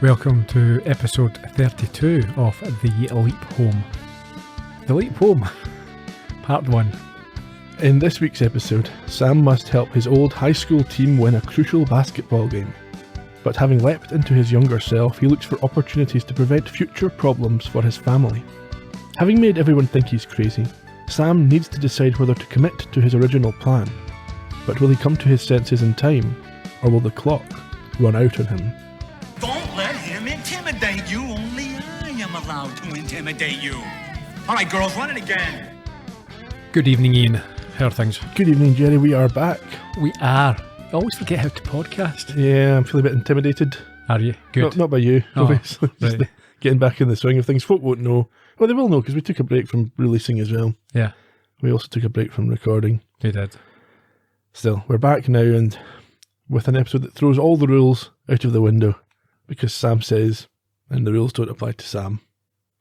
Welcome to episode 32 of The Leap Home. The Leap Home, part 1. In this week's episode, Sam must help his old high school team win a crucial basketball game. But having leapt into his younger self, he looks for opportunities to prevent future problems for his family. Having made everyone think he's crazy, Sam needs to decide whether to commit to his original plan. But will he come to his senses in time, or will the clock run out on him? Don't let him intimidate you. Only I am allowed to intimidate you. All right, girls, run it again. Good evening, Ian. How are things? Good evening, Gerry. We are back. We are. I always forget how to podcast. Yeah, I'm feeling a bit intimidated. Are you? Good. Not by you, obviously. Right. Just getting back in the swing of things. Folk won't know. Well, they will know because we took a break from releasing as well. Yeah, We also took a break from recording. we did. Still, we're back now and with an episode that throws all the rules out of the window because Sam says, and the rules don't apply to Sam.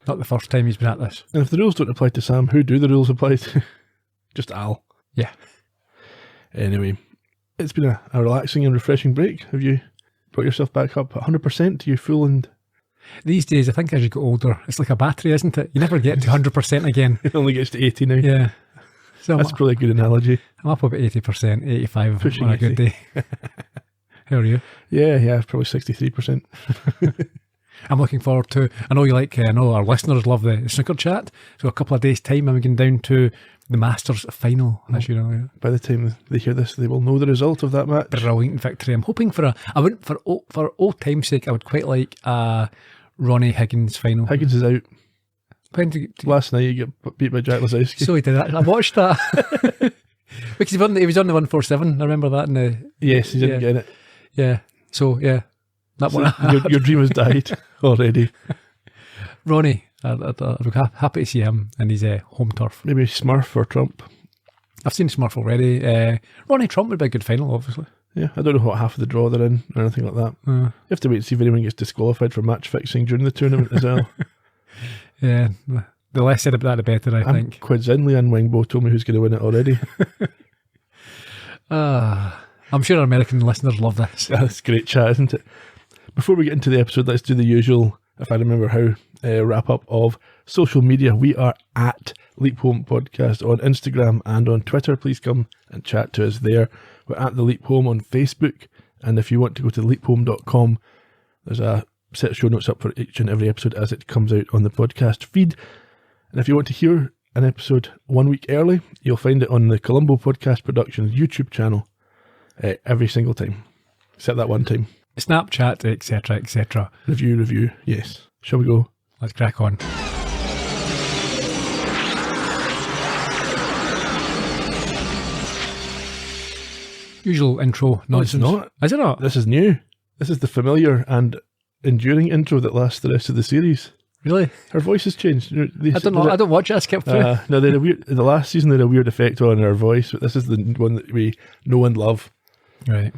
Not the first time he's been at this. And if the rules don't apply to Sam, who do the rules apply to? Just Al. Yeah. Anyway, it's been a relaxing and refreshing break. Have you brought yourself back up 100%? Are you full and... These days, I think as you get older, it's like a battery, isn't it? You never get to 100% again. It only gets to 80 now. Yeah. So That's probably a good analogy. I'm up about 80%, 85 Pushing on a good 80. day. How are you? Yeah, probably 63%. I'm looking forward to, I know our listeners love the snooker chat, so a couple of days' time I'm going down to the Masters final, as you know. By the time they hear this, they will know the result of that match. Brilliant victory. I'm hoping for for old time's sake, I would quite like a Ronnie Higgins final. Higgins is out. When Last night you get beat by Jack Lazowski. so he did that. I watched that. Because he was on the 147, I remember that. Yes, he didn't get it. Yeah, so yeah. That So one. your dream has died already. Ronnie, I'm happy to see him and his home turf. Maybe Smurf or Trump. I've seen Smurf already. Ronnie Trump would be a good final, obviously. Yeah, I don't know what half of the draw they're in or anything like that. You have to wait and see if anyone gets disqualified for match fixing during the tournament as well. Yeah, the less said about that, the better, I think. Coincidentally, and Wingbo told me who's going to win it already. I'm sure our American listeners love this. That's great chat, isn't it? Before we get into the episode, let's do the usual, if I remember how, wrap up of social media. We are at Leap Home Podcast on Instagram and on Twitter. Please come and chat to us there. We're at The Leap Home on Facebook. And if you want to go to leaphome.com, there's a set of show notes up for each and every episode as it comes out on the podcast feed. And if you want to hear an episode 1 week early, you'll find it on the Columbo Podcast Productions YouTube channel every single time, except that one time. Snapchat, etc., etc. Review, yes. Shall we go? Let's crack on. Usual intro nonsense. No, it's not. Is it not? This is new. This is the familiar and enduring intro that lasts the rest of the series. Really? Her voice has changed. I don't know. I don't watch it. I skip through. No, they had the last season they had a weird effect on her voice, but this is the one that we know and love. Right.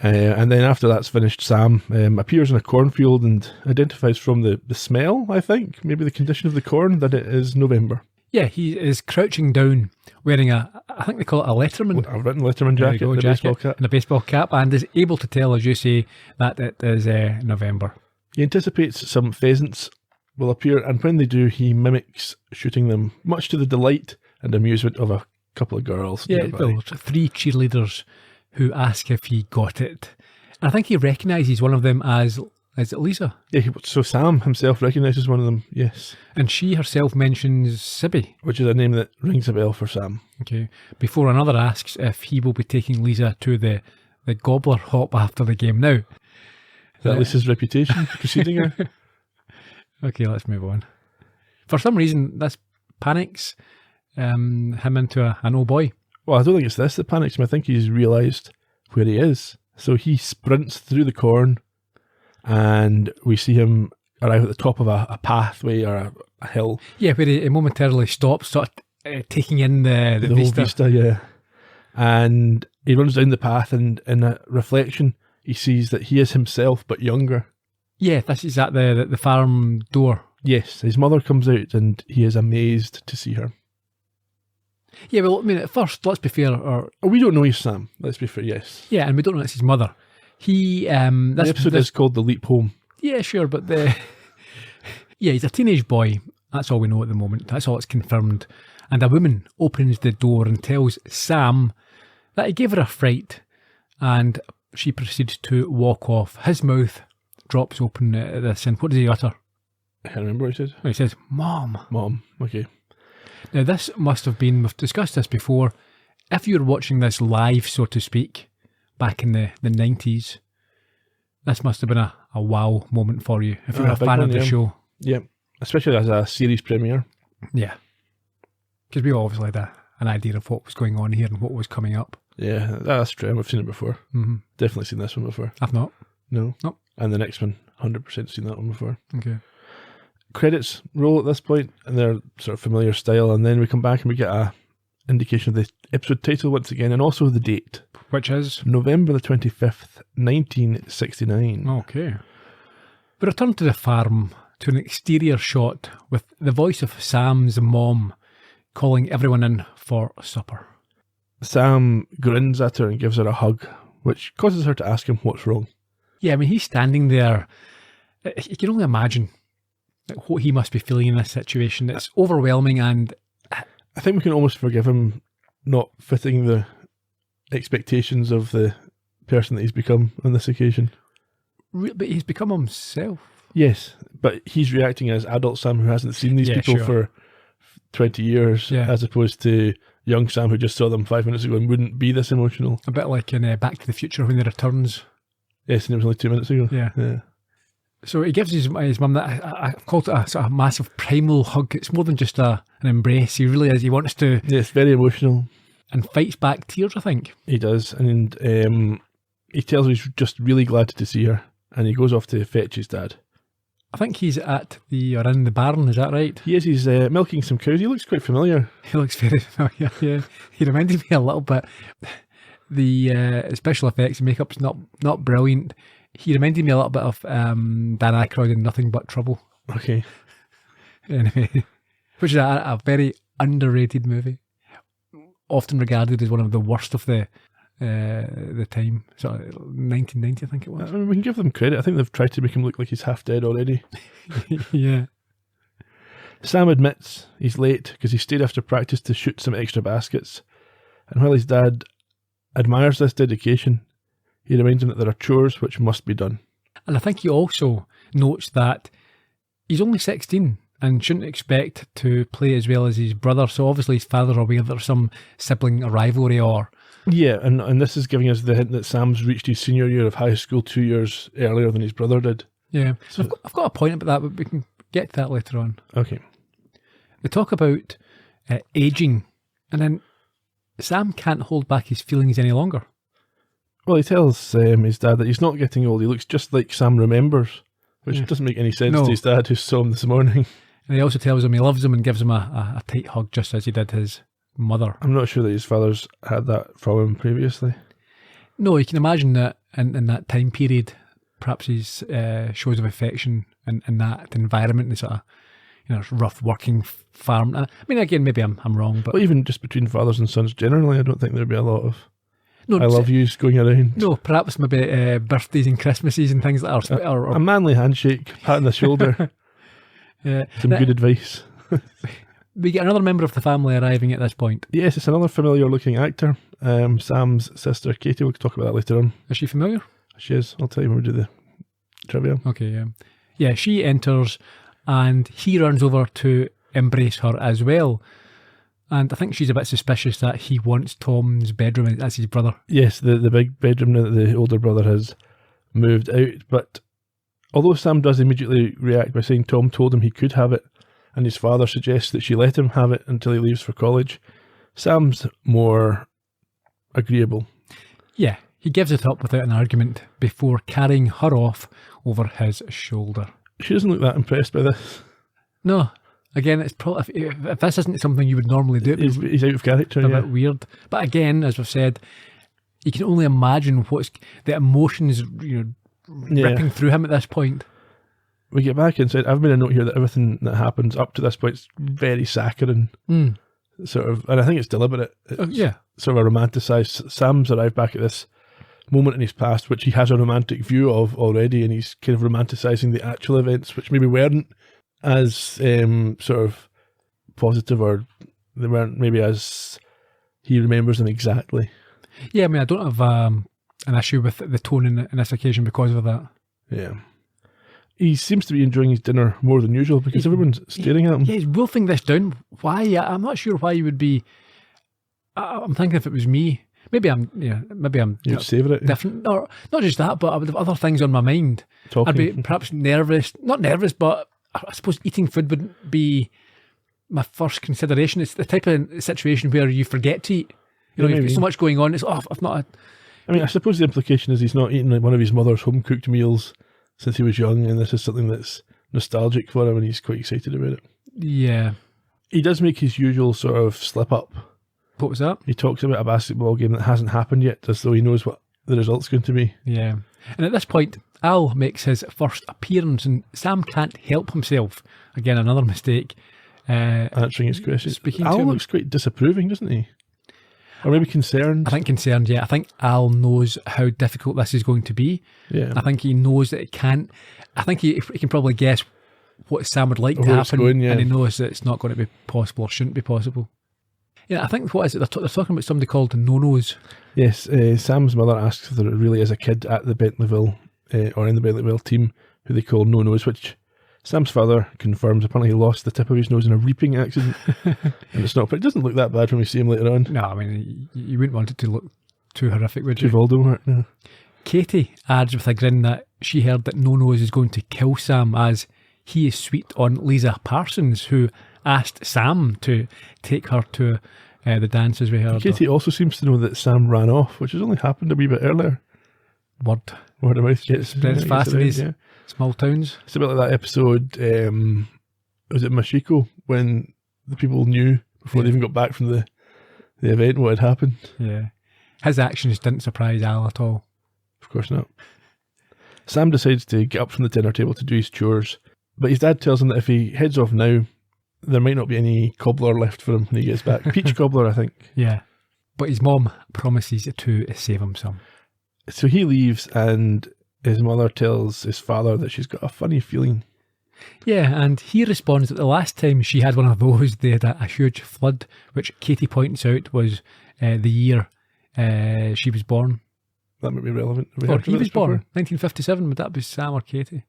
And then after that's finished, Sam appears in a cornfield and identifies from the smell, I think, maybe the condition of the corn, that it is November. Yeah, he is crouching down, wearing I think they call it a Letterman. I've written Letterman jacket, and a baseball cap. And a baseball cap, and is able to tell, as you say, that it is November. He anticipates some pheasants will appear, and when they do, he mimics shooting them, much to the delight and amusement of a couple of girls. Yeah, well, 3 cheerleaders who ask if he got it. And I think he recognises one of them as, is it Lisa? Yeah, so Sam himself recognises one of them, yes. And she herself mentions Sibby. Which is a name that rings a bell for Sam. Okay. Before another asks if he will be taking Lisa to the gobbler hop after the game now. Is that Lisa's reputation preceding her? Okay, let's move on. For some reason, this panics him into an old boy. Well, I don't think it's this that panics him. I think he's realised where he is. So he sprints through the corn and we see him arrive at the top of a pathway or a hill. Yeah, where he momentarily stops, sort of taking in the whole vista. vista, yeah. And he runs down the path and in a reflection, he sees that he is himself but younger. Yeah, this is at the farm door. Yes, his mother comes out and he is amazed to see her. Yeah, well, I mean, at first, let's be fair. We don't know he's Sam, let's be fair, yes. Yeah, and we don't know it's his mother. The episode is called The Leap Home. Yeah, sure, but yeah, he's a teenage boy. That's all we know at the moment. That's all it's confirmed. And a woman opens the door and tells Sam that he gave her a fright, and she proceeds to walk off. His mouth drops open at this, and what does he utter? I can't remember what he said. He says, "Mom." Mom, okay. Now, this must have been, we've discussed this before, if you were watching this live, so to speak, back in the 90s, this must have been a wow moment for you, if you were a big fan one, of the yeah. show. Yeah, especially as a series premiere. Yeah. Because we obviously had an idea of what was going on here and what was coming up. Yeah, that's true. We've seen it before. Mm-hmm. Definitely seen this one before. I've not. No? Nope. And the next one, 100% seen that one before. Okay. Credits roll at this point, and they're sort of familiar style, and then we come back and we get a indication of the episode title once again, and also the date. Which is? November the 25th, 1969. Okay. We return to the farm, to an exterior shot with the voice of Sam's mom calling everyone in for supper. Sam grins at her and gives her a hug, which causes her to ask him what's wrong. Yeah, I mean, he's standing there. You can only imagine what he must be feeling in this situation. It's overwhelming, and I think we can almost forgive him not fitting the expectations of the person that he's become on this occasion. but he's become himself. Yes, but he's reacting as adult Sam who hasn't seen these people sure. for 20 years, as opposed to young Sam who just saw them 5 minutes ago and wouldn't be this emotional. A bit like in Back to the Future when he returns. Yes, and it was only 2 minutes ago. Yeah. So he gives his mum that, I've called it a sort of massive primal hug. It's more than just an embrace. He really is. He wants to... Yeah, it's very emotional. And fights back tears, I think. He does. And he tells her he's just really glad to see her. And he goes off to fetch his dad. I think he's around the barn, is that right? He is. He's milking some cows. He looks quite familiar. He looks very familiar, yeah. He reminded me a little bit. The special effects and makeup's not brilliant. He reminded me a little bit of Dan Aykroyd in Nothing But Trouble. Okay. Anyway, which is a very underrated movie. Often regarded as one of the worst of the time. So 1990, I think it was. I mean, we can give them credit. I think they've tried to make him look like he's half dead already. Yeah. Sam admits he's late because he stayed after practice to shoot some extra baskets. And while his dad admires this dedication, he reminds him that there are chores which must be done. And I think he also notes that he's only 16 and shouldn't expect to play as well as his brother. So obviously his father's aware there's some sibling rivalry or... Yeah, and this is giving us the hint that Sam's reached his senior year of high school 2 years earlier than his brother did. Yeah, so I've got a point about that, but we can get to that later on. Okay. They talk about ageing, and then Sam can't hold back his feelings any longer. Well, he tells his dad that he's not getting old. He looks just like Sam remembers, which doesn't make any sense to his dad who saw him this morning. And he also tells him he loves him and gives him a tight hug, just as he did his mother. I'm not sure that his father's had that from him previously. No, you can imagine that in that time period, perhaps his shows of affection in that environment, the sort of rough working farm. I mean, again, maybe I'm wrong, but well, even just between fathers and sons generally, I don't think there'd be a lot of I love yous going around. No, perhaps maybe birthdays and Christmases and things like that. Or a manly handshake, pat on the shoulder, some good advice. We get another member of the family arriving at this point. Yes, it's another familiar-looking actor. Sam's sister, Katie. We'll talk about that later on. Is she familiar? She is. I'll tell you when we do the trivia. Okay, yeah. Yeah, she enters and he runs over to embrace her as well. And I think she's a bit suspicious that he wants Tom's bedroom as his brother. Yes, the big bedroom that the older brother has moved out. But although Sam does immediately react by saying Tom told him he could have it, and his father suggests that she let him have it until he leaves for college, Sam's more agreeable. Yeah, he gives it up without an argument before carrying her off over his shoulder. She doesn't look that impressed by this. No. Again, it's probably if this isn't something you would normally do, he's out of character. A bit weird. But again, as we've said, you can only imagine what's the emotions ripping through him at this point. We get back inside. I've made a note here that everything that happens up to this point is very saccharine, sort of, and I think it's deliberate. It's sort of a romanticised. Sam's arrived back at this moment in his past which he has a romantic view of already, and he's kind of romanticising the actual events, which maybe weren't as sort of positive, or they weren't maybe as he remembers them exactly. Yeah, I mean, I don't have an issue with the tone in this occasion because of that. Yeah. He seems to be enjoying his dinner more than usual because everyone's staring at him. Yeah, he's wolfing this down. Why? I'm not sure why he would be. I'm thinking if it was me, maybe I'm You'd savour it. different. Or not just that, but I would have other things on my mind. Talking. I'd be perhaps nervous. Not nervous, but I suppose eating food wouldn't be my first consideration. It's the type of situation where you forget to eat. You know, Yeah, you've got maybe. so much going on. It's I've not. I mean, I suppose the implication is he's not eaten like one of his mother's home cooked meals since he was young, and this is something that's nostalgic for him, and he's quite excited about it. Yeah. He does make his usual sort of slip up. What was that? He talks about a basketball game that hasn't happened yet, as though he knows what the result's going to be. Yeah. And at this point, Al makes his first appearance, and Sam can't help himself. Again, another mistake. Answering his questions. Speaking to Al him. looks quite disapproving, doesn't he? Or maybe concerned. I think concerned, yeah. I think Al knows how difficult this is going to be. Yeah. I think he knows that it can't. I think he can probably guess what Sam would like to Where it's happen, going, yeah. and he knows that it's not going to be possible or shouldn't be possible. Yeah, I think what is it? They're talking about somebody called No-Nos. Yes, Sam's mother asks if there really is a kid at the Bentleyville, or in the Bentleyville team, who they call No-Nos, which Sam's father confirms apparently he lost the tip of his nose in a reaping accident. And it's not, but it doesn't look that bad when we see him later on. No, I mean, you wouldn't want it to look too horrific, would Too you? Voldemort, yeah. Katie adds with a grin that she heard that No-Nos is going to kill Sam as he is sweet on Lisa Parsons, who asked Sam to take her to the dances we heard. Katie also seems to know that Sam ran off, which has only happened a wee bit earlier. Word Word of mouth gets spreads fast in around, these yeah. small towns. It's a bit like that episode, was it Mashiko, when the people knew before they even got back from the event what had happened? Yeah. His actions didn't surprise Al at all. Of course not. Sam decides to get up from the dinner table to do his chores, but his dad tells him that if he heads off now, there might not be any cobbler left for him when he gets back. Peach cobbler, I think. Yeah. But his mom promises to save him some. So he leaves, and his mother tells his father that she's got a funny feeling. Yeah, and he responds that the last time she had one of those, they had a huge flood, which Katie points out was the year she was born. That might be relevant. Have we Or heard he about was this before? born, 1957. Would that be Sam or Katie?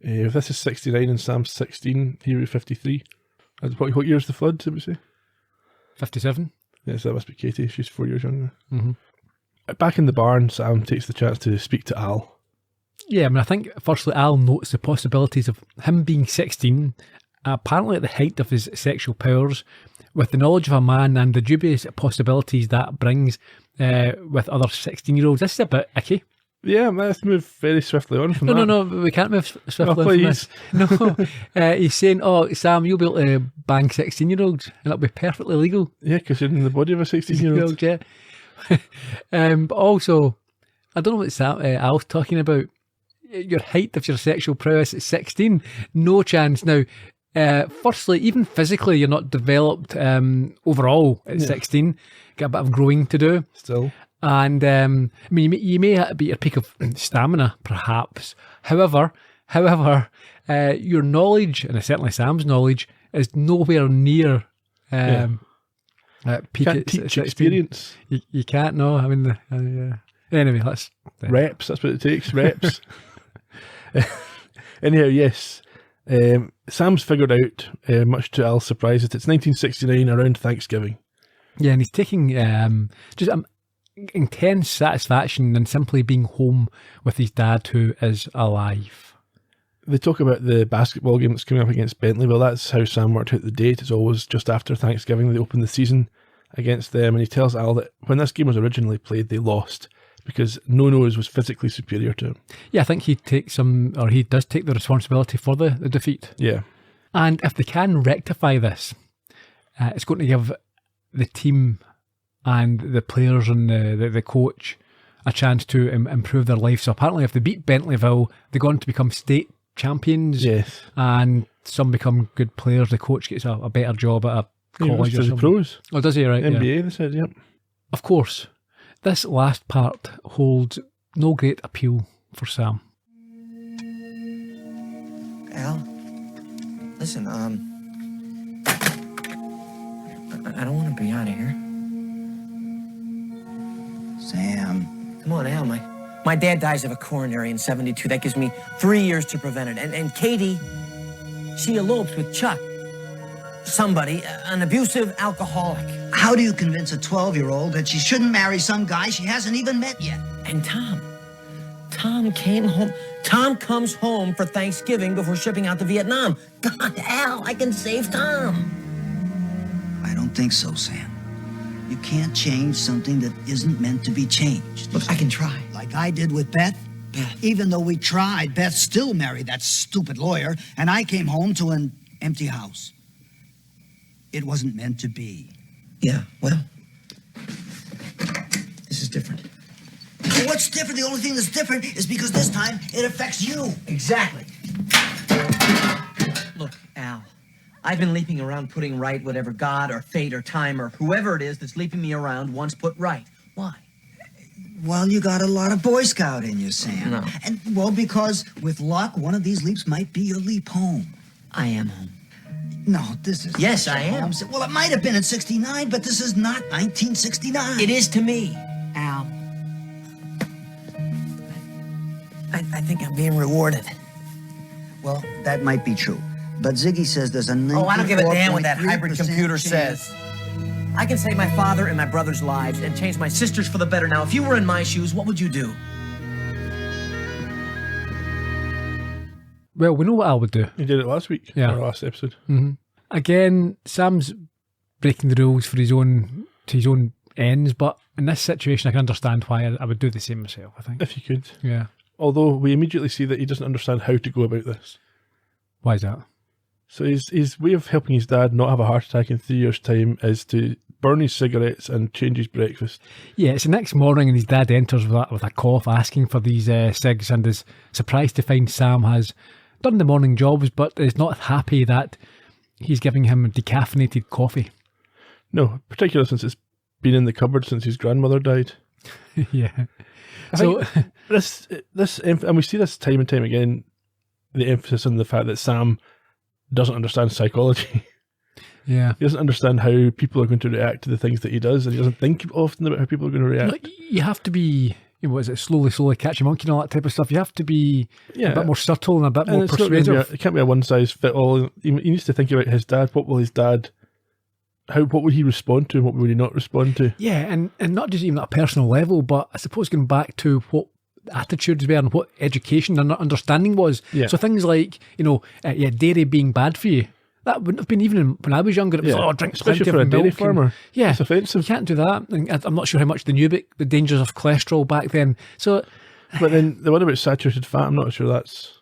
If this is 69 and Sam's 16, he would be 53. What year's the flood, did we say? 57? Yes, that must be Katie. She's 4 years younger. Mm-hmm. Back in the barn, Sam takes the chance to speak to Al. Yeah, I mean, I think firstly Al notes the possibilities of him being 16, apparently at the height of his sexual powers, with the knowledge of a man and the dubious possibilities that brings with other 16-year-olds. This is a bit icky. Yeah, let's move very swiftly on from that. No, we can't move swiftly Oh, on from please. this. No, he's saying, oh, Sam, you'll be able to bang 16-year-olds and it'll be perfectly legal. Yeah, because you're in the body of a 16-year-old. Yeah. But also, I don't know what Al's talking about. Your height of your sexual prowess at 16, no chance. Now, firstly, even physically, you're not developed overall at 16. Got a bit of growing to do. Still. And I mean, you may be at your peak of stamina, perhaps. However, your knowledge, and certainly Sam's knowledge, is nowhere near peak Can't at teach 16. experience. You can't know. I mean, anyway, let's Reps, that's what it takes, reps. Anyhow, yes. Sam's figured out, much to Al's surprise, that it's 1969 around Thanksgiving. Yeah, and he's taking just intense satisfaction in simply being home with his dad, who is alive. They talk about the basketball game that's coming up against Bentleyville. That's how Sam worked out the date. It's always just after Thanksgiving they open the season against them. And he tells Al that when this game was originally played, they lost because No-Nos was physically superior to him. Yeah, I think he does take the responsibility for the defeat. Yeah. And if they can rectify this, it's going to give the team and the players and the coach a chance to improve their life. So apparently if they beat Bentleyville, they're going to become state champions. Yes. And some become good players. The coach gets a better job at a college or He something. pros. Oh, does he? Right. NBA, Yeah. they said, yep. Of course, This last part holds no great appeal for Sam. Al, listen, I don't want to be out of here. Sam. Come on, Al, my dad dies of a coronary in 72. That gives me 3 years to prevent it. And Katie, she elopes with Chuck. Somebody, an abusive alcoholic. How do you convince a 12-year-old that she shouldn't marry some guy she hasn't even met yet? And Tom came home. Tom comes home for Thanksgiving before shipping out to Vietnam. God, Al, I can save Tom. I don't think so, Sam. You can't change something that isn't meant to be changed. Look, I can try. Like I did with Beth. Beth. Even though we tried, Beth still married that stupid lawyer, and I came home to an empty house. It wasn't meant to be. Yeah, well, this is different. Well, what's different? The only thing that's different is because this time it affects you. Exactly. Look, Al, I've been leaping around putting right whatever God or fate or time or whoever it is that's leaping me around wants put right. Why? Well, you got a lot of Boy Scout in you, Sam. No. And, well, because with luck, one of these leaps might be your leap home. I am home. No, this is... Yes, I am. Well, it might have been in 69, but this is not 1969. It is to me, Al. I think I'm being rewarded. Well, that might be true. But Ziggy says there's a 94.3% Oh, I don't give a damn what that hybrid computer chance. says. I can save my father and my brother's lives and change my sister's for the better. Now, if you were in my shoes, what would you do? Well, we know what Al would do. He did it last week. Yeah. Or last episode. Mm-hmm. Again, Sam's breaking the rules for his own ends, but in this situation, I can understand why I would do the same myself, I think. If you could. Yeah. Although we immediately see that he doesn't understand how to go about this. Why is that? So his way of helping his dad not have a heart attack in 3 years' time is to burn his cigarettes and change his breakfast. Yeah, it's the next morning and his dad enters with a cough asking for these cigs and is surprised to find Sam has done the morning jobs but is not happy that he's giving him decaffeinated coffee. No, particularly since it's been in the cupboard since his grandmother died. Yeah. So this and we see this time and time again, the emphasis on the fact that Sam doesn't understand psychology. Yeah. He doesn't understand how people are going to react to the things that he does, and he doesn't think often about how people are going to react. You have to be, what is it, slowly catch a monkey and all that type of stuff. You have to be a bit more subtle and a bit more persuasive. It can't be a one-size-fit-all. He needs to think about his dad. What will his dad... What would he respond to and what would he not respond to? Yeah, and not just even at a personal level, but I suppose going back to what attitudes were and what education and understanding was. Yeah. So things like, dairy being bad for you, that wouldn't have been even when I was younger. It was drink especially plenty for of a dairy milk farmer. Yeah, it's offensive. You can't do that. And I'm not sure how much they knew about the dangers of cholesterol back then. So, but then the one about saturated fat, I'm not sure that's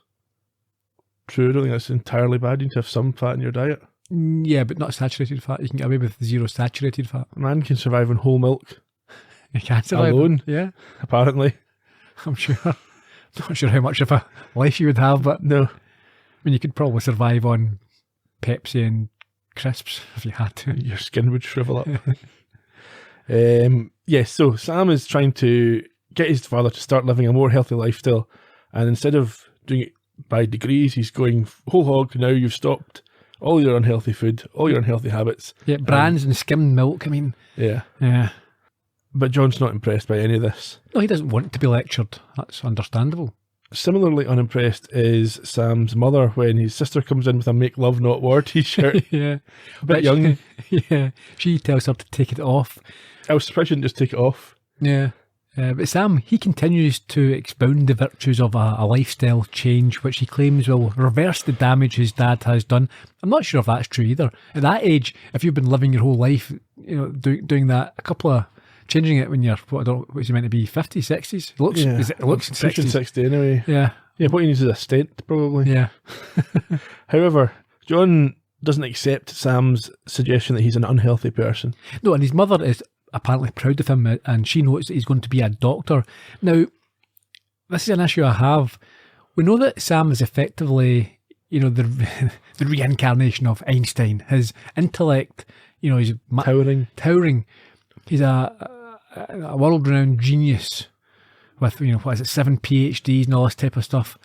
true. I don't think that's entirely bad. You need to have some fat in your diet. Yeah, but not saturated fat. You can get away with zero saturated fat. A man can survive on whole milk. You can't survive alone. Yeah, apparently. I'm sure. Not sure how much of a life you would have, but no. I mean, you could probably survive on Pepsi and crisps if you had to. Your skin would shrivel up. So Sam is trying to get his father to start living a more healthy lifestyle, and instead of doing it by degrees, he's going whole hog. Now you've stopped all your unhealthy food, all your unhealthy habits. Yeah, brands and skimmed milk, I mean. Yeah. Yeah. But John's not impressed by any of this. No, he doesn't want to be lectured. That's understandable. Similarly unimpressed is Sam's mother when his sister comes in with a Make Love Not War t-shirt. Yeah. A bit young. Yeah. She tells her to take it off. I was surprised she didn't just take it off. Yeah. But Sam, he continues to expound the virtues of a lifestyle change, which he claims will reverse the damage his dad has done. I'm not sure if that's true either. At that age, if you've been living your whole life, doing that, changing it when you're, what's he meant to be, 50s, 60s? It looks 60s. 60 anyway. Yeah. Yeah, what he needs is a stent, probably. Yeah. However, John doesn't accept Sam's suggestion that he's an unhealthy person. No, and his mother is apparently proud of him, and she knows that he's going to be a doctor. Now, this is an issue I have. We know that Sam is effectively, the reincarnation of Einstein. His intellect, he's towering. He's a a world-renowned genius with, what is it, 7 PhDs and all this type of stuff.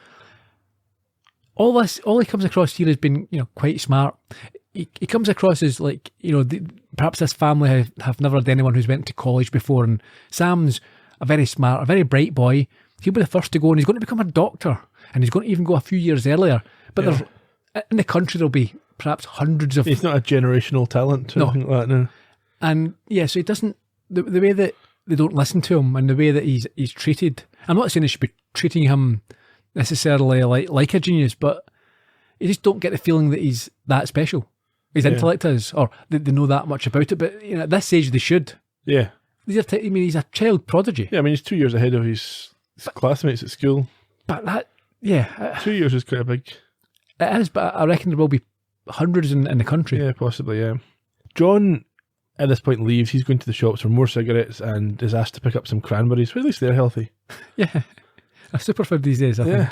All he comes across here as being, quite smart. He comes across as like, perhaps this family have never had anyone who's went to college before, and Sam's a very smart, a very bright boy. He'll be the first to go, and he's going to become a doctor, and he's going to even go a few years earlier. But in the country, there'll be perhaps hundreds of... He's not a generational talent or anything like that, no. And so he doesn't... The way that they don't listen to him and the way that he's treated... I'm not saying they should be treating him necessarily like a genius, but you just don't get the feeling that he's that special. His intellect is, or they know that much about it. But at this age, they should. Yeah. He's a child prodigy. Yeah, he's 2 years ahead of his classmates at school. But that, 2 years is quite a big... It is, but I reckon there will be hundreds in the country. Yeah, possibly, yeah. John, at this point, leaves. He's going to the shops for more cigarettes and is asked to pick up some cranberries. Well, at least they're healthy. Yeah. A superfood these days, I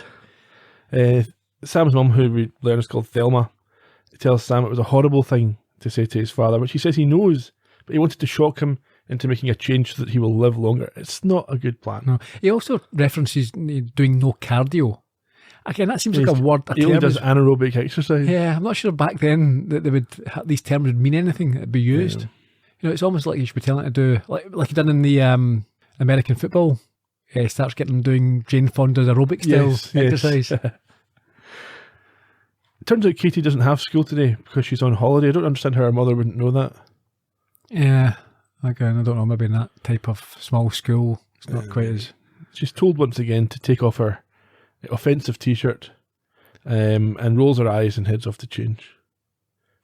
think. Sam's mum, who we learn is called Thelma, tells Sam it was a horrible thing to say to his father, which he says he knows, but he wanted to shock him into making a change so that he will live longer. It's not a good plan. No. He also references doing no cardio. Again, that seems like a word. He only does anaerobic exercise. Yeah, I'm not sure back then that these terms would mean anything that'd be used. Yeah. It's almost like you should be telling him to do, like he done in the American football. He starts getting them doing Jane Fonda's aerobic style exercise. It turns out Katie doesn't have school today because she's on holiday. I don't understand how her mother wouldn't know that. Yeah, again, I don't know, maybe in that type of small school, it's not quite as... She's told once again to take off her offensive t-shirt and rolls her eyes and heads off to change.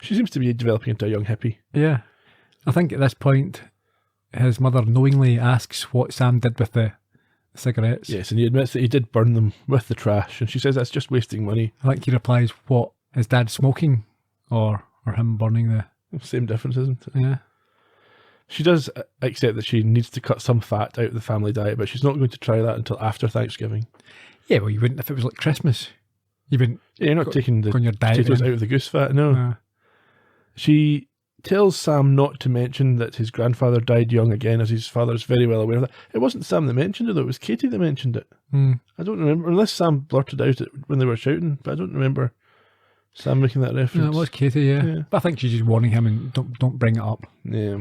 She seems to be developing into a young hippie. Yeah. I think at this point, his mother knowingly asks what Sam did with the cigarettes. Yes, and he admits that he did burn them with the trash, and she says that's just wasting money. I think he replies, what, his dad smoking or him burning the... Same difference, isn't it? Yeah. She does accept that she needs to cut some fat out of the family diet, but she's not going to try that until after Thanksgiving. Yeah, well, you wouldn't if it was like Christmas. You wouldn't... Yeah, you're not taking the potatoes out of the goose fat, no. She tells Sam not to mention that his grandfather died young again, as his father's very well aware of that. It wasn't Sam that mentioned it, though. It was Katie that mentioned it. I don't remember, unless Sam blurted out it when they were shouting, but I don't remember Sam making that reference. No, it was Katie, yeah. But I think she's just warning him and don't bring it up. Yeah.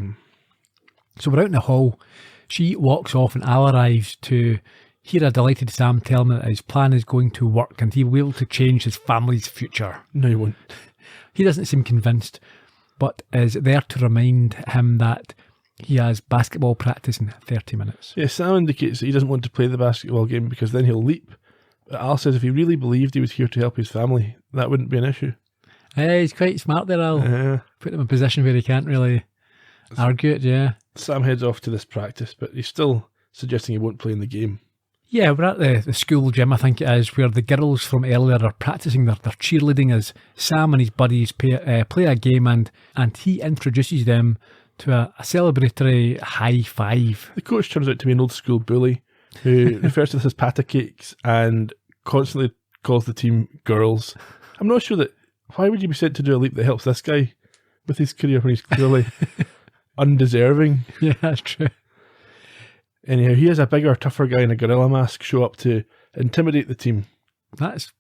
So we're out in the hall. She walks off and Al arrives to hear a delighted Sam tell him that his plan is going to work and he will be able to change his family's future. No, he won't. He doesn't seem convinced, but is there to remind him that he has basketball practice in 30 minutes. Yeah, Sam indicates that he doesn't want to play the basketball game because then he'll leap. But Al says if he really believed he was here to help his family, that wouldn't be an issue. He's quite smart there, Al. Put him in a position where he can't really argue it, yeah. Sam heads off to this practice, but he's still suggesting he won't play in the game. Yeah, we're at the school gym, I think it is, where the girls from earlier are practicing their cheerleading as Sam and his buddies play a game and he introduces them to a celebratory high five. The coach turns out to be an old school bully who refers to this as pata cakes and constantly calls the team girls. I'm not sure that, why would you be sent to do a leap that helps this guy with his career when he's clearly undeserving? Yeah, that's true. Anyhow, he has a bigger, tougher guy in a gorilla mask show up to intimidate the team. That's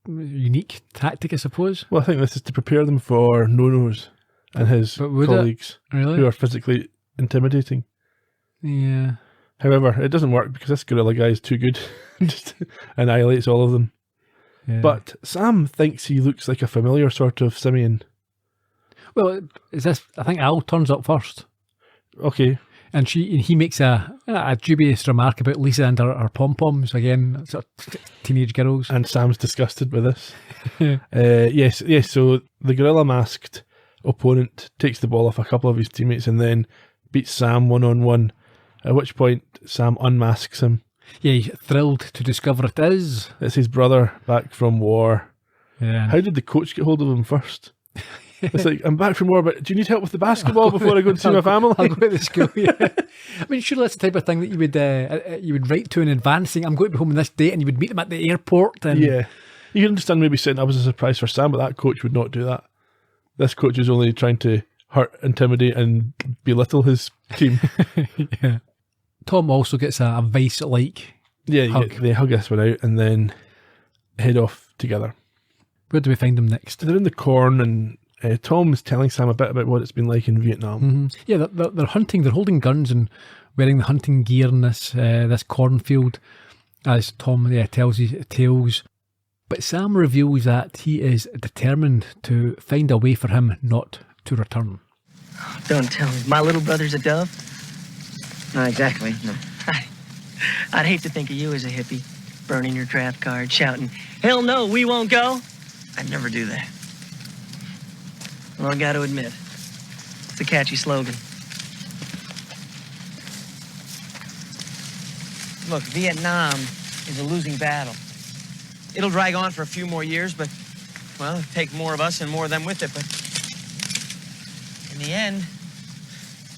a unique tactic, I suppose. Well, I think this is to prepare them for No-Nos and his colleagues who are physically intimidating. Yeah. However, it doesn't work because this gorilla guy is too good. Just annihilates all of them. Yeah. But Sam thinks he looks like a familiar sort of simian. Well, is this? I think Al turns up first. Okay. And he makes a dubious remark about Lisa and her pom-poms, again, sort of teenage girls. And Sam's disgusted with this. Yes, so the gorilla-masked opponent takes the ball off a couple of his teammates and then beats Sam one-on-one, at which point Sam unmasks him. Yeah, he's thrilled to discover it is. It's his brother back from war. Yeah. How did the coach get hold of him first? It's like, I'm back from war, but do you need help with the basketball before I go and see my family? I'll go to the school, yeah. I mean, surely that's the type of thing that you would write to in advance, saying, I'm going to be home on this date, and you would meet them at the airport. And yeah. You can understand maybe setting up as a surprise for Sam, but that coach would not do that. This coach is only trying to hurt, intimidate, and belittle his team. Yeah. Tom also gets a vice-like hug. They hug this one out and then head off together. Where do we find them next? They're in the corn, and Tom is telling Sam a bit about what it's been like in Vietnam. Mm-hmm. Yeah, they're hunting. They're holding guns and wearing the hunting gear in this cornfield, as Tom tells his tales. But Sam reveals that he is determined to find a way for him not to return. Don't tell me. My little brother's a dove? Not exactly. No. I'd hate to think of you as a hippie, burning your draft card, shouting, "Hell no, we won't go." I'd never do that. Well, I got to admit, it's a catchy slogan. Look, Vietnam is a losing battle. It'll drag on for a few more years, but, well, it'll take more of us and more of them with it. But in the end,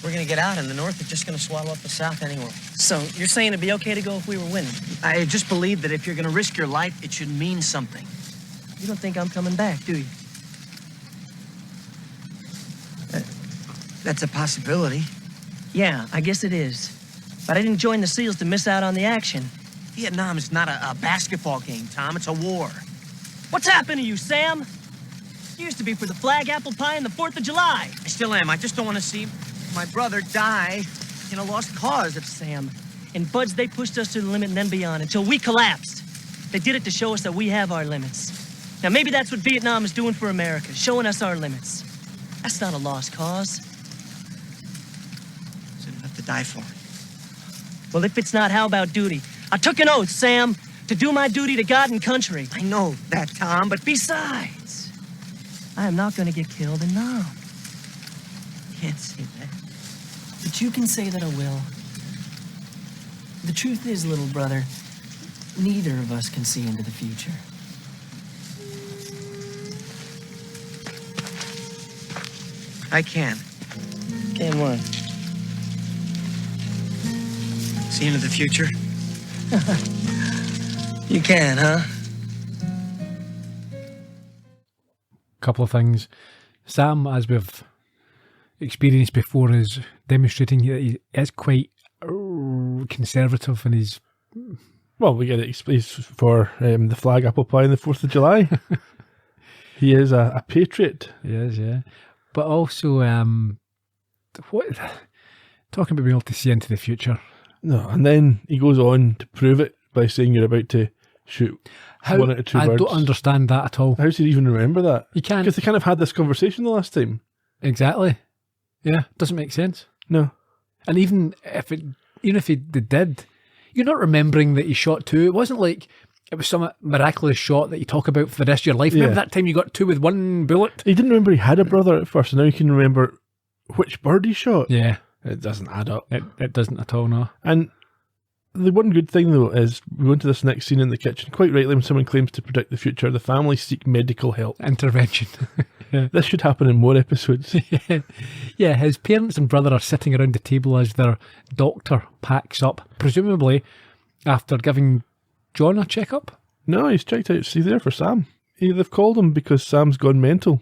we're going to get out, and the North is just going to swallow up the South anyway. So you're saying it'd be okay to go if we were winning? I just believe that if you're going to risk your life, it should mean something. You don't think I'm coming back, do you? That's a possibility. Yeah, I guess it is. But I didn't join the SEALs to miss out on the action. Vietnam is not a basketball game, Tom. It's a war. What's happened to you, Sam? You used to be for the flag, apple pie, and the 4th of July. I still am. I just don't want to see my brother die in a lost cause. Sam, in Buds, they pushed us to the limit and then beyond until we collapsed. They did it to show us that we have our limits. Now, maybe that's what Vietnam is doing for America, showing us our limits. That's not a lost cause. So you have to die for it. Well, if it's not, how about duty? I took an oath, Sam, to do my duty to God and country. I know that, Tom, but Besides, I am not going to get killed in Nam. you can't say that. But you can say that I will. The truth is, little brother, neither of us can see into the future. I can. Can what? See into the future? You can, huh? Couple of things. Sam, as we've experienced before, is demonstrating that he is quite conservative in his... Well, we get it. He's for the flag, apple pie, and the 4th of July. He is a patriot. He is, yeah. But also, what talking about being able to see into the future. No, and then he goes on to prove it by saying you're about to shoot one out of two birds. I don't understand that at all. How does he even remember that? You can't. Because they kind of had this conversation the last time. Exactly. Yeah, doesn't make sense. No. And even if they did, you're not remembering that he shot two. It wasn't like it was some miraculous shot that you talk about for the rest of your life. Yeah. Remember that time you got two with one bullet? He didn't remember he had a brother at first, and now he can remember which bird he shot. Yeah. It doesn't add up. It doesn't at all, no. And the one good thing, though, is we go into this next scene in the kitchen. Quite rightly, when someone claims to predict the future, the family seek medical help. Intervention. Yeah. This should happen in more episodes. Yeah, his parents and brother are sitting around the table as their doctor packs up, presumably after giving John a checkup. No, he's checked out. He's there for Sam. They've called him because Sam's gone mental.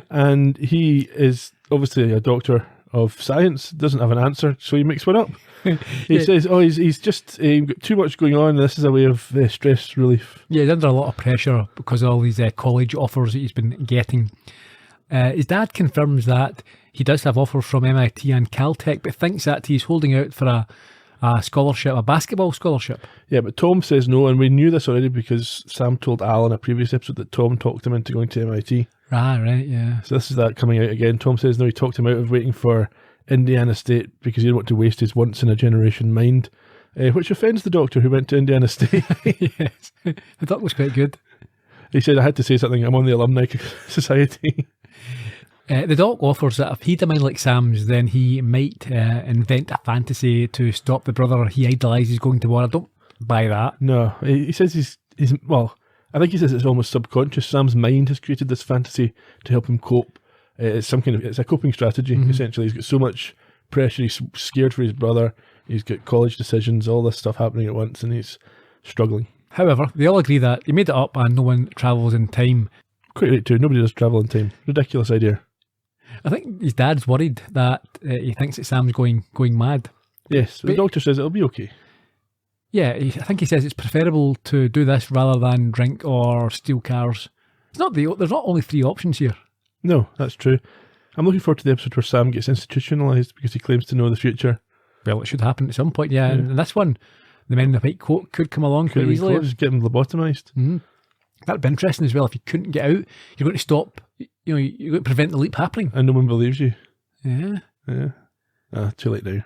And he is obviously a doctor of science, doesn't have an answer, so he makes one up. He says, he's just got too much going on. This is a way of stress relief. Yeah, he's under a lot of pressure because of all these college offers that he's been getting. His dad confirms that he does have offers from MIT and Caltech, but thinks that he's holding out for a scholarship, a basketball scholarship. Yeah, but Tom says no, and we knew this already because Sam told Al in a previous episode that Tom talked him into going to MIT. Ah, right, yeah. So this is that coming out again. Tom says no, he talked him out of waiting for Indiana State because he didn't want to waste his once-in-a-generation mind, which offends the doctor who went to Indiana State. Yes, the doc was quite good. He said, I had to say something, I'm on the Alumni Society. The doc offers that if he had a mind like Sam's, then he might invent a fantasy to stop the brother he idolises going to war. I don't buy that. No, he says he's I think he says it's almost subconscious. Sam's mind has created this fantasy to help him cope. It's a coping strategy, essentially. He's got so much pressure, he's scared for his brother, he's got college decisions, all this stuff happening at once, and he's struggling. However, they all agree that he made it up and no one travels in time. Quite right too, nobody does travel in time. Ridiculous idea. I think his dad's worried that he thinks that Sam's going mad. Yes, the But- doctor says it'll be okay. Yeah, I think he says it's preferable to do this rather than drink or steal cars. There's not only 3 options here. No, that's true. I'm looking forward to the episode where Sam gets institutionalised because he claims to know the future. Well, it should happen at some point, yeah. And in this one, the men in the white coat could come along Could quite we easily. just get him lobotomised? That'd be interesting as well. If you couldn't get out, you're going to stop, you're going to prevent the leap happening. And no one believes you. Yeah. Yeah. Too late now.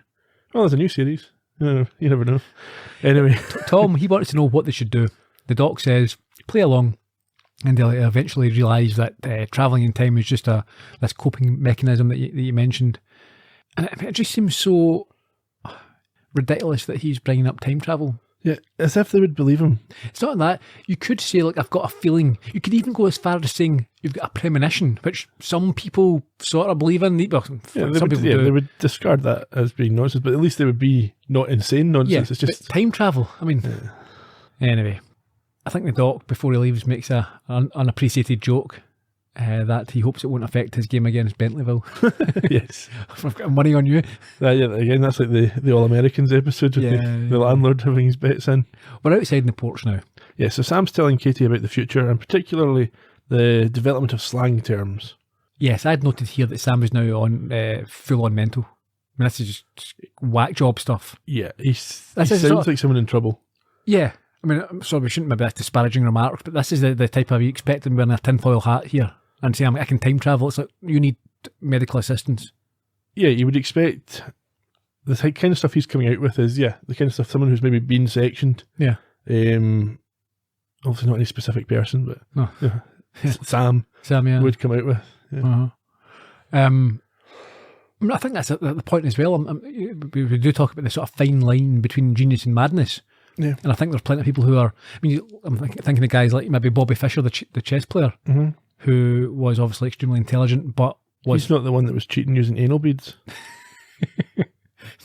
Well, there's a new series. You never know. Anyway. Tom, he wants to know what they should do. The doc says, play along. And they'll eventually realise that travelling in time is just this coping mechanism that you mentioned. And it just seems so ridiculous that he's bringing up time travel. Yeah, as if they would believe him. It's not that. You could say, like, I've got a feeling. You could even go as far as saying you've got a premonition, which some people sort of believe in. Well, Yeah, some people do. they would discard that as being nonsense, but at least they would be not insane nonsense. It's just but time travel. I mean, anyway, I think the doc, before he leaves, makes an unappreciated joke that he hopes it won't affect his game against Bentleyville. yes. I've got money on you. Again, that's like the All Americans episode with the landlord having his bets in. We're outside in the porch now. Yeah, so Sam's telling Katie about the future and particularly the development of slang terms. Yes, I'd noted here that Sam is now on full on mental. I mean, this is just whack job stuff. Yeah, he This is sounds like someone in trouble. Yeah. I mean, I'm sorry, we shouldn't maybe have disparaging remarks, but this is the type of you expect him wearing a tinfoil hat here and saying, I can time travel. It's like, you need medical assistance. Yeah, you would expect the kind of stuff he's coming out with is, the kind of stuff someone who's maybe been sectioned. Yeah. Obviously not any specific person, but No. Sam yeah. would come out with. Yeah. Uh-huh. I mean, I think that's at the point as well. We do talk about the sort of fine line between genius and madness. Yeah. And I think there's plenty of people who are, I mean, I'm thinking of guys like maybe Bobby Fischer, the chess player, who was obviously extremely intelligent, but was... He's not the one that was cheating using anal beads.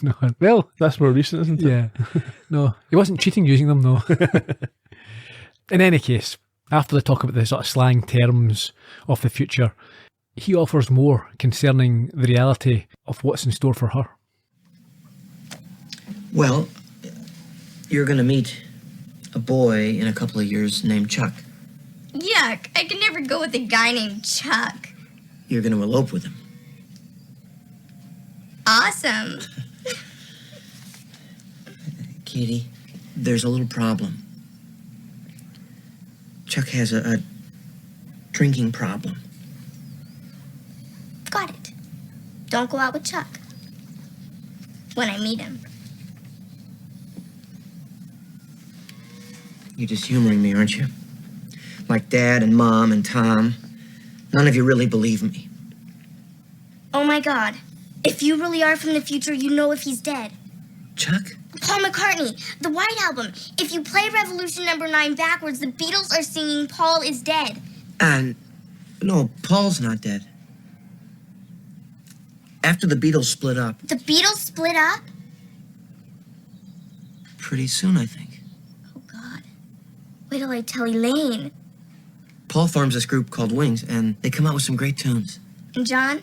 No, well... That's more recent, isn't it? Yeah. No, he wasn't cheating using them, no. In any case, after they talk about the sort of slang terms of the future, he offers more concerning the reality of what's in store for her. Well, you're gonna meet a boy in a couple of years named Chuck. Yuck, I could never go with a guy named Chuck. You're gonna elope with him. Awesome. Katie, there's a little problem. Chuck has a drinking problem. Got it. Don't go out with Chuck. When I meet him. You're just humoring me, aren't you? Like Dad and Mom and Tom. None of you really believe me. Oh my God. If you really are from the future, you know if he's dead. Chuck? Paul McCartney, the White Album. If you play Revolution number 9 backwards, the Beatles are singing Paul is dead. And no, Paul's not dead. After the Beatles split up, The Beatles split up? pretty soon, I think, Oh God. Wait till I tell Elaine. Paul forms this group called Wings, and they come out with some great tunes. And John?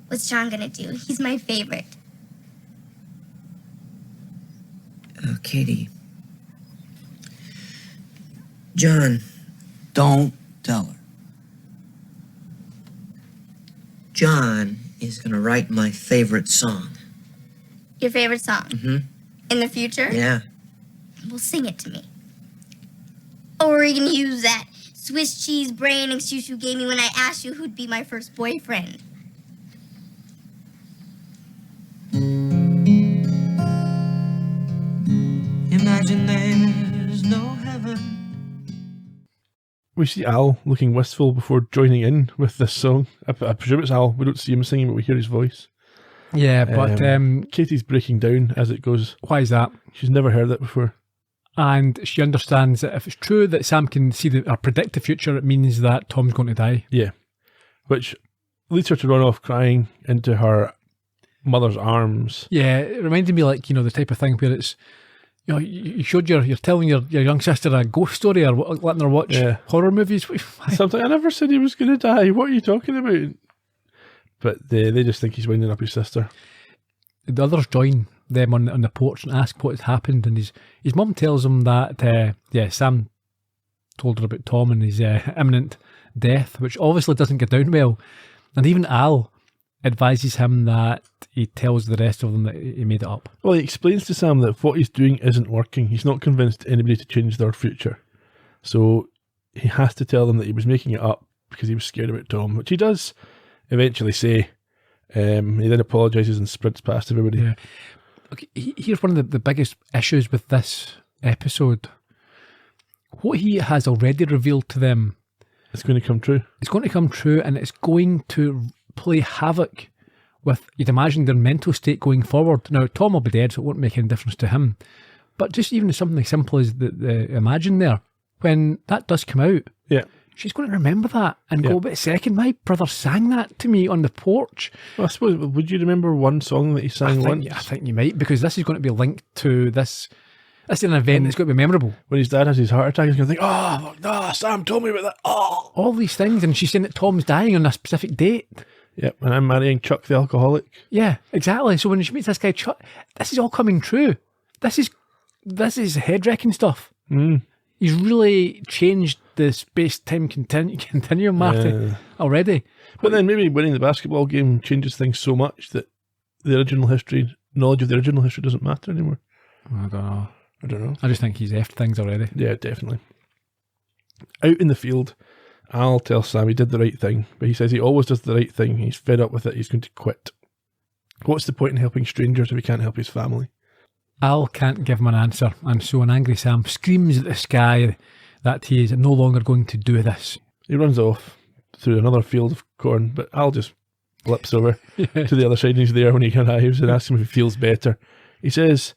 What's John gonna do? He's my favorite. Katie. John. Don't tell her. John is gonna write my favorite song. Your favorite song? Mm-hmm. In the future? Yeah. Well, sing it to me. Or are you gonna use that Swiss cheese brain excuse you gave me when I asked you who'd be my first boyfriend? Imagine there's no heaven. We see Al looking wistful before joining in with this song. I presume it's Al. We don't see him singing, but we hear his voice. Yeah, but Katie's breaking down as it goes. why is that? She's never heard that before. And she understands that if it's true that Sam can see or predict the future, it means that Tom's going to die. Yeah. Which leads her to run off crying into her mother's arms. Yeah, it reminded me like, the type of thing where it's, you showed you're telling your young sister a ghost story or letting her watch horror movies. Something, I never said he was going to die. What are you talking about? But they just think he's winding up his sister. The others join them on the porch and ask what has happened. And his mum tells him that, Sam told her about Tom and his imminent death, which obviously doesn't go down well. And even Al advises him that he tells the rest of them that he made it up. Well, he explains to Sam that what he's doing isn't working. He's not convinced anybody to change their future. So he has to tell them that he was making it up because he was scared about Tom, which he does eventually say. He then apologises and sprints past everybody. Yeah. Okay, here's one of the biggest issues with this episode. What he has already revealed to them, It's going to come true. it's going to come true, and it's going to play havoc with, you'd imagine, their mental state going forward. Now, Tom will be dead, so it won't make any difference to him. But just even something as simple as the Imagine there, when that does come out, Yeah. she's going to remember that and Yeah. go, wait a second, my brother sang that to me on the porch. Well, I suppose, would you remember one song that he sang once? I think you might, because this is going to be linked to this. This is an event that's going to be memorable. When his dad has his heart attack, he's going to think, oh, no, Sam told me about that. Oh. All these things, and she's saying that Tom's dying on a specific date. Yep, and I'm marrying Chuck the alcoholic. Yeah, exactly. So when she meets this guy Chuck, this is all coming true. This is head-wrecking stuff. He's really changed the space-time continuum, Marty, already. But then maybe winning the basketball game changes things so much that the original history, knowledge of the original history doesn't matter anymore. I don't know. I I just think he's effed things already. Yeah, definitely. Out in the field, Al tells Sam he did the right thing, but he says he always does the right thing. He's fed up with it. He's going to quit. What's the point in helping strangers if he can't help his family? Al can't give him an answer, and so an angry Sam screams at the sky that he is no longer going to do this. He runs off through another field of corn, but Al just blips over to the other side, and he's there when he arrives and asks him if he feels better. He says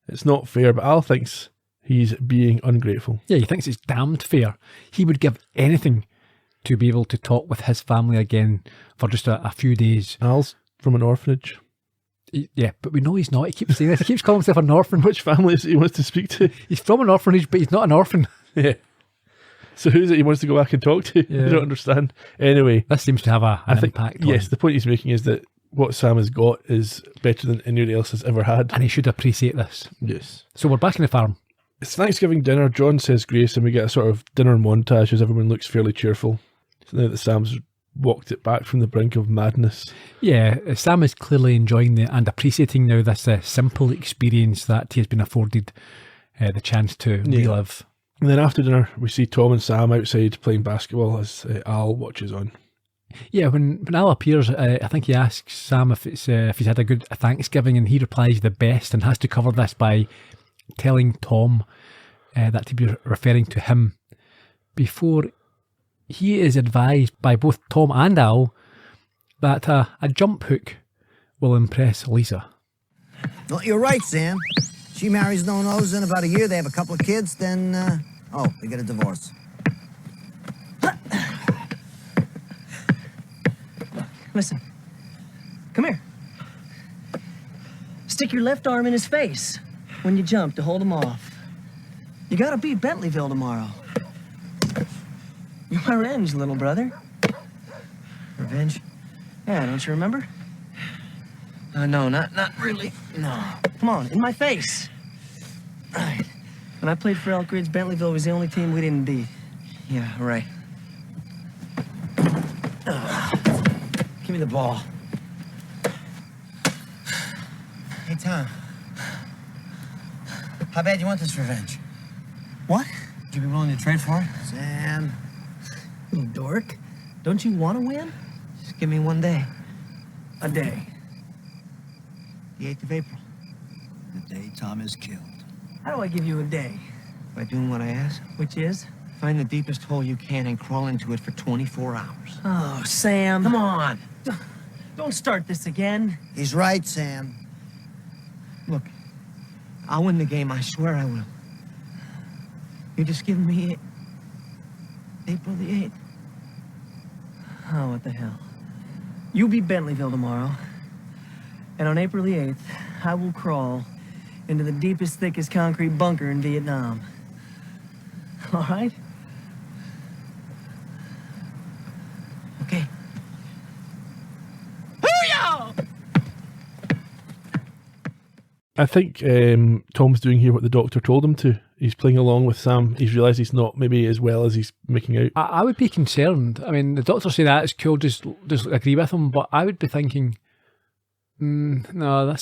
it's not fair, but Al thinks he's being ungrateful. Yeah, he thinks it's damned fair. He would give anything to be able to talk with his family again for just a few days. Al's from an orphanage. Yeah, but we know he's not. He keeps saying this. He keeps calling himself an orphan. Which family is it he wants to speak to? He's from an orphanage, but he's not an orphan. Yeah. So who's it he wants to go back and talk to? Yeah. I don't understand. Anyway. This seems to have an impact on yes, him. the point he's making is that what Sam has got is better than anybody else has ever had. And he should appreciate this. Yes. So we're back in the farm. It's Thanksgiving dinner. John says grace, and we get a sort of dinner montage as everyone looks fairly cheerful. So now that Sam's walked it back from the brink of madness. Yeah, Sam is clearly enjoying and appreciating now this simple experience that he has been afforded the chance to relive. And then after dinner, we see Tom and Sam outside playing basketball as Al watches on. Yeah, when Al appears, I think he asks Sam if he's had a good Thanksgiving, and he replies the best, and has to cover this by telling Tom that he'd be referring to him before he is advised by both Tom and Al that a jump hook will impress Lisa. Well, you're right, Sam. She marries no-nos, in about a year they have a couple of kids, then, they get a divorce. Listen. Come here. Stick your left arm in his face when you jump to hold him off. You gotta beat Bentleyville tomorrow. You're my revenge, little brother. Revenge? Yeah, don't you remember? No, not really. No. Come on, in my face. Right. When I played for Elk Ridge, Bentleyville was the only team we didn't beat. Yeah, right. Give me the ball. Hey, Tom. How bad you want this revenge? What? Would you be willing to trade for it? Sam. You dork. Don't you want to win? Just give me one day. A day. The 8th of April. The day Tom is killed. How do I give you a day? By doing what I ask. Which is? Find the deepest hole you can and crawl into it for 24 hours. Oh, Sam. Come on. Don't start this again. He's right, Sam. Look, I'll win the game. I swear I will. You just give me April the 8th. Oh, what the hell. You beat Bentleyville tomorrow. And on April the 8th, I will crawl into the deepest, thickest concrete bunker in Vietnam. All right? Okay. Hoo-yah! I think Tom's doing here what the Doctor told him to. He's playing along with Sam. He's realised he's not maybe as well as he's making out. I would be concerned. I mean, the Doctor say that it's cool, just agree with him, but I would be thinking, no,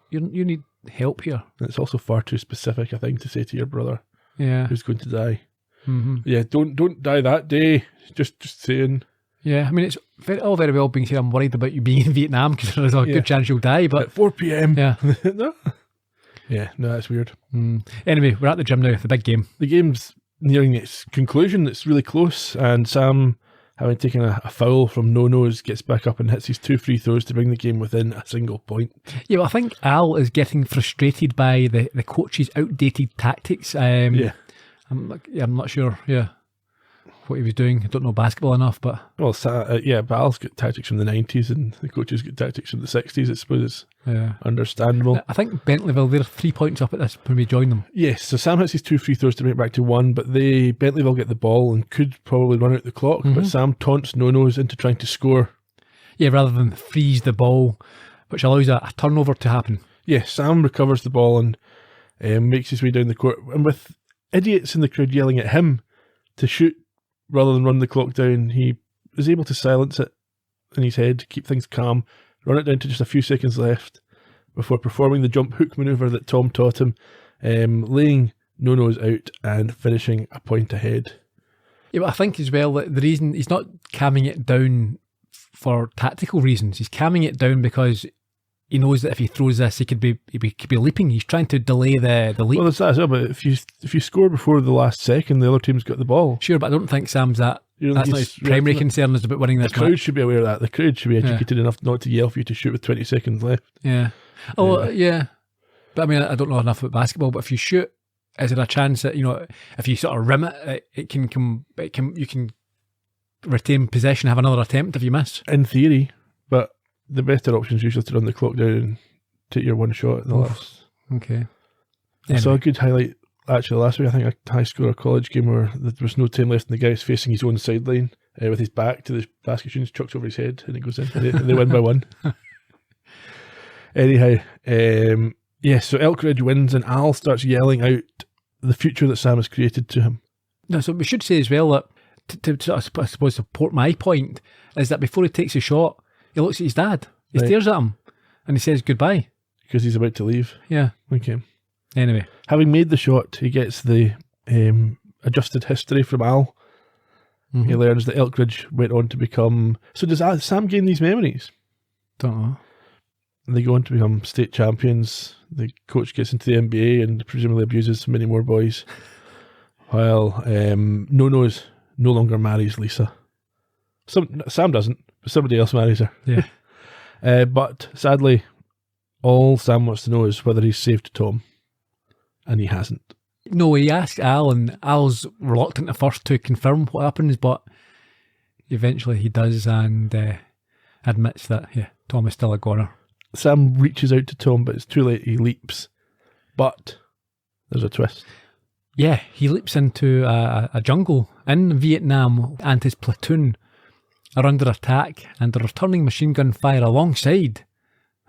you need help here. And it's also far too specific, I think, to say to your brother Yeah. who's going to die. Mm-hmm. Yeah, don't die that day. Just saying. Yeah, I mean, it's all very well being said, I'm worried about you being in Vietnam because there's a good chance you'll die, but... At 4 p.m. Yeah. No. Yeah, no, that's weird. Anyway, we're at the gym now, the big game. The game's nearing its conclusion. It's really close, and Sam, having taken a foul from No-Nose, gets back up and hits his 2 free throws to bring the game within a single point. Yeah, well, I think Al is getting frustrated by the coach's outdated tactics. I'm not sure, what he was doing. I don't know basketball enough, but... Well, but Al's got tactics from the 90s, and the coaches got tactics from the 60s, I suppose. It's understandable. I think Bentleyville, they're 3 points up at this when we join them. Yes, so Sam hits his 2 free throws to bring it back to 1, but Bentleyville get the ball and could probably run out the clock, but Sam taunts No-Nose into trying to score. Yeah, rather than freeze the ball, which allows a turnover to happen. Yeah, Sam recovers the ball and makes his way down the court, and with idiots in the crowd yelling at him to shoot rather than run the clock down, he is able to silence it in his head, keep things calm, run it down to just a few seconds left before performing the jump hook manoeuvre that Tom taught him, laying No-Nose out and finishing a point ahead. Yeah, but I think as well that the reason he's not calming it down for tactical reasons, he's calming it down because he knows that if he throws this, he could be leaping. He's trying to delay the leap. Well, there's that as well, but if you score before the last second, the other team's got the ball. Sure, but I don't think Sam's that's not his primary reacting- concern is about winning this The crowd match. should be aware of that. The crowd should be educated enough not to yell for you to shoot with 20 seconds left. Yeah. Oh, yeah. But I mean, I don't know enough about basketball, but if you shoot, is there a chance that, if you sort of rim it, you can retain possession, have another attempt if you miss? In theory, but the better option is usually to run the clock down and take your one shot at the last. Okay. I saw a good highlight actually last week. I think a high score college game where there was no time left and the guy was facing his own sideline with his back to the basket shoots, chucks over his head and it goes in. And they win by 1. Anyhow, so Elkridge wins and Al starts yelling out the future that Sam has created to him. No, so we should say as well that to sort of, I suppose, support my point is that before he takes a shot, he looks at his dad. He stares at him and he says goodbye. Because he's about to leave. Yeah. Okay. Anyway. Having made the shot, he gets the adjusted history from Al. Mm-hmm. He learns that Elkridge went on to become... So does Sam gain these memories? Don't know. They go on to become state champions. The coach gets into the NBA and presumably abuses many more boys. While No-Nose no longer marries Lisa. Sam doesn't, but somebody else marries her. Yeah. But sadly, all Sam wants to know is whether he's saved Tom. And he hasn't. No, he asks Al, and Al's reluctant at first to confirm what happens, but eventually he does and admits that, Tom is still a goner. Sam reaches out to Tom, but it's too late. He leaps. But there's a twist. Yeah, he leaps into a jungle in Vietnam, and his platoon are under attack and are returning machine gun fire alongside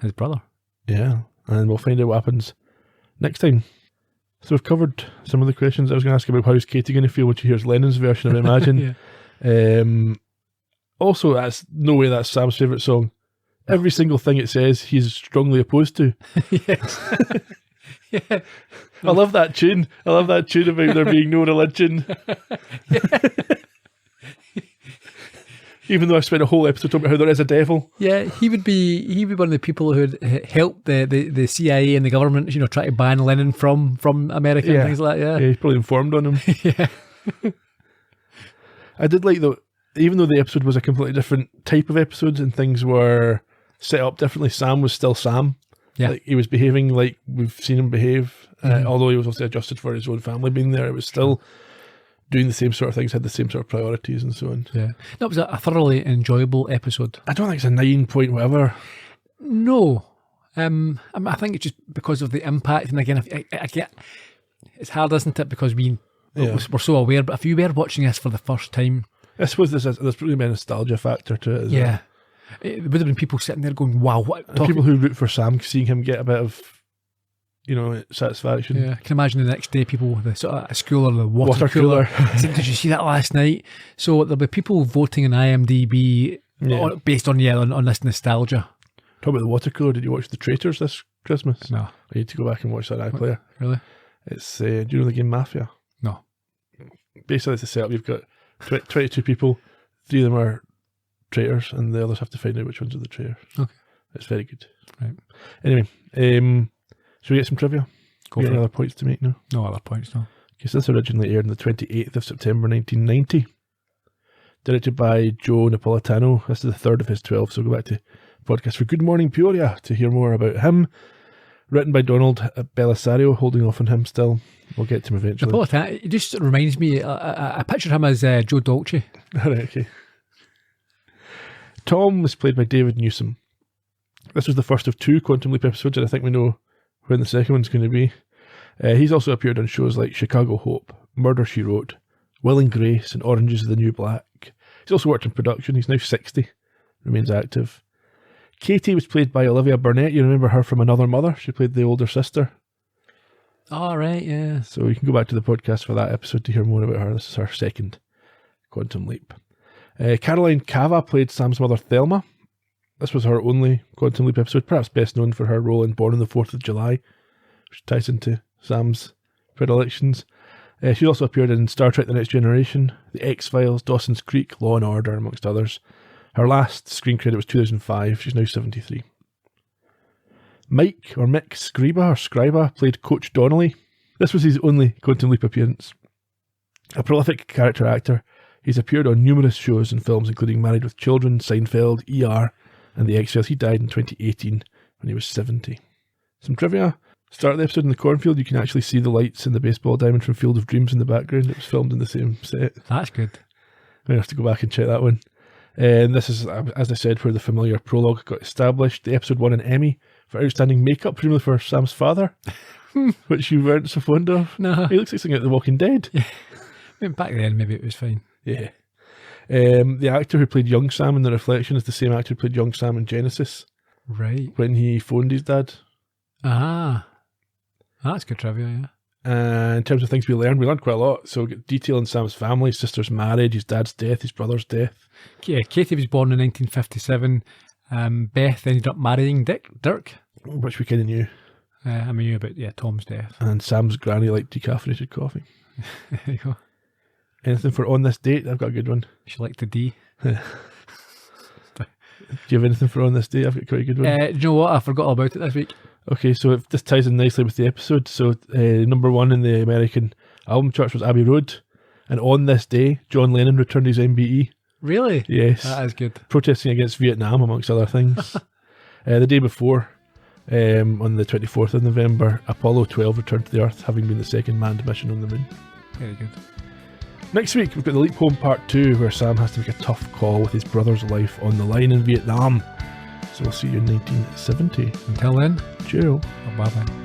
his brother. Yeah, and we'll find out what happens next time. So we've covered some of the questions. I was going to ask about how's Katie going to feel when she hears Lennon's version, I imagine. Also, that's no way that's Sam's favourite song. Every single thing it says, he's strongly opposed to. Yes. Yeah. I love that tune. I love that tune about there being no religion. Even though I spent a whole episode talking about how there is a devil. Yeah, he would be one of the people who would help the CIA and the government, try to ban Lennon from America and things like that. Yeah, he's probably informed on him. Yeah. I did like, though, even though the episode was a completely different type of episode and things were set up differently, Sam was still Sam. Yeah. Like, he was behaving like we've seen him behave. Although he was obviously adjusted for his own family being there, it was still doing the same sort of things, had the same sort of priorities and so on. Yeah. That was a thoroughly enjoyable episode. I don't think it's a 9 point whatever. No. I think it's just because of the impact. And again, I get it's hard, isn't it? Because we're so aware. But if you were watching this for the first time, I suppose there's probably been a nostalgia factor to it as well. It would have been people sitting there going, wow, what? People who root for Sam, seeing him get a bit of satisfaction. Yeah, I can imagine the next day people, the sort of school or the water, Water cooler. saying, did you see that last night? So there'll be people voting on IMDb based on this nostalgia. Talk about the water cooler. Did you watch The Traitors this Christmas? No. I need to go back and watch that iPlayer. Really? It's, do you know the game Mafia? No. Basically, it's a setup. You've got 22 people, 3 of them are traitors, and the others have to find out which ones are the traitors. Okay. It's very good. Right. Anyway, should we get some trivia? Go Any for it. other points to make now? No other points, no. Because this originally aired on the 28th of September 1990. Directed by Joe Napolitano. This is the third of his 12, so go back to podcast for Good Morning Peoria to hear more about him. Written by Donald Belisario, holding off on him still. We'll get to him eventually. Napolitano, it just reminds me, I pictured him as Joe Dolce. Alright, okay. Tom was played by David Newsom. This was the first of 2 Quantum Leap episodes, and I think we know when the second one's going to be. He's also appeared on shows like Chicago Hope, Murder, She Wrote, Will and Grace, and Orange is the New Black. He's also worked in production. He's now 60, remains active. Katie was played by Olivia Burnett. You remember her from Another Mother? She played the older sister. Oh, right, yeah. So you can go back to the podcast for that episode to hear more about her. This is her second Quantum Leap. Caroline Cava played Sam's mother Thelma. This was her only Quantum Leap episode, perhaps best known for her role in Born on the 4th of July, which ties into Sam's predilections. She also appeared in Star Trek The Next Generation, The X-Files, Dawson's Creek, Law and Order, amongst others. Her last screen credit was 2005. She's now 73. Mick Scriba played Coach Donnelly. This was his only Quantum Leap appearance. A prolific character actor, he's appeared on numerous shows and films, including Married with Children, Seinfeld, ER, and The X-Files. He died in 2018 when he was 70. Some trivia. Start of the episode in the cornfield, you can actually see the lights in the baseball diamond from Field of Dreams in the background. It was filmed in the same set. That's good. I have to go back and check that one. And this is, as I said, where the familiar prologue got established. The episode won an Emmy for outstanding makeup, presumably for Sam's father, which you weren't so fond of. No. He looks like something out of The Walking Dead. Yeah. I mean, back then, maybe it was fine. Yeah. The actor who played young Sam in The Reflection is the same actor who played young Sam in Genesis. Right. When he phoned his dad. Ah. That's good trivia, yeah. In terms of things we learned quite a lot. So we get detail on Sam's family, his sister's marriage, his dad's death, his brother's death. Yeah, Katie was born in 1957. Beth ended up marrying Dirk. Which we kind of knew. I knew about, Tom's death. And Sam's granny liked decaffeinated coffee. There you go. Anything for on this date? I've got a good one. She liked the D. Do you have anything for on this date? I've got quite a good one. Do you know what? I forgot all about it this week. Okay, so this ties in nicely with the episode. So number 1 in the American album charts was Abbey Road. And on this day, John Lennon returned his MBE. Really? Yes. That is good. Protesting against Vietnam, amongst other things. The day before, on the 24th of November, Apollo 12 returned to the Earth, having been the second manned mission on the moon. Very good. Next week, we've got the Leap Home Part 2, where Sam has to make a tough call with his brother's life on the line in Vietnam. So we'll see you in 1970. Until then, Cheerio. bye-bye.